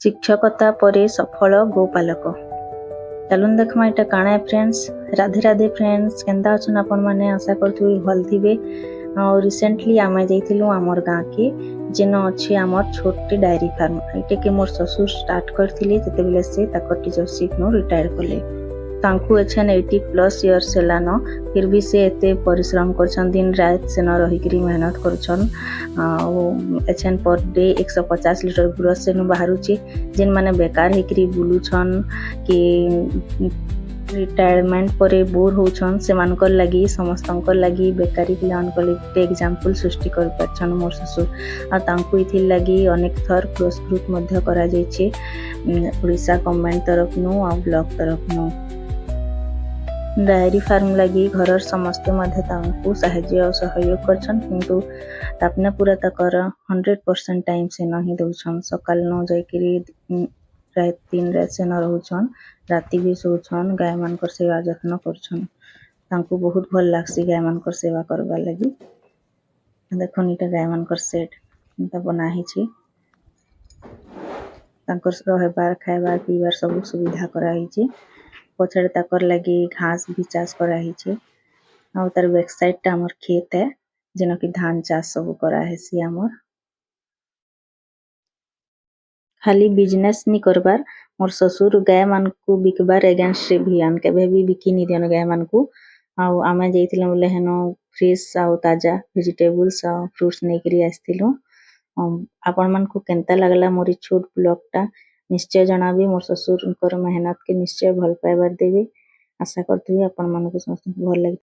शिक्षकता परे सफल गोपालक। चलुन देखमा इटा काना फ्रेंड्स। राधे राधे फ्रेंड्स, केंदा अछन आपण माने? आशा करथु भल थिबे। और रिसेंटली आमे जाइथिलु हमर गां के जेन अछि हमर छोटी डायरी फार्म। इटे के मोर ससुर स्टार्ट करथिले जते बेले से ताकर टीचरशिप नो रिटायर कले। तांकु एछन 80+ इयर्स हेलान, फिर भी से एते परिश्रम करछन, दिन रात से न रहिकरी मेहनत करछन। एछन पर डे 150 लीटर गुरस से नु बाहरुची। जिन माने बेकार हेकरी बुलुछन कि रिटायरमेंट परे बोर होछन, से मानकर लगी समस्तंकर लगी बेकारी पिलानकर एक एग्जांपल सृष्टि कर परछन मोर ससुर। आ तांकु इथिल लगी अनेक थर पुरस्कृत मध्य करा जायछि ओडिशा गवर्नमेंट तरफ नु आ ब्लॉक तरफ नु। डायरी फार्म लगी घरर समस्त मध्य तांकु साहाय्य और सहयोग करछन, किंतु तापने पूरा तकर 100% टाइम से नहीं दउछन। सकाल न जायकरी रात 3 रात से न रहउछन, राति भी सोछन, गाय मानकर सेवा जत्न करछन। तांकु बहुत भल लागसी गाय मानकर सेवा करबा लगी। देखन इटा गाय मानकर सेट इटा बना हिछि। तांकर रहबार खाइबार पीबार सब सुविधा करा हिछि। पछड़े ताकर लगी घास भी चाष करा हिछि। और तार बैक साइड टा हमर खेत है जेना कि धान चाष सब करा हेसी हमर। खाली बिजनेस नि करबार मोर ससुर गाय मान को बिकबार अगेंस्ट अभियान केबे भी बिकी नि देन गाय मान को। आउ आमे जइथिलु बोले हेनो फ्रेश आउ ताजा वेजिटेबल्स आउ फ्रूट्स नेकरी आस्थिलु। आपण मान को केनता लागला मोर छोट ब्लॉग टा निश्चय जणाबी। मोर ससुर कर मेहनत के निश्चय भल पाइबार देबे। आशा करथि आपण मान को समस्त भल लाग।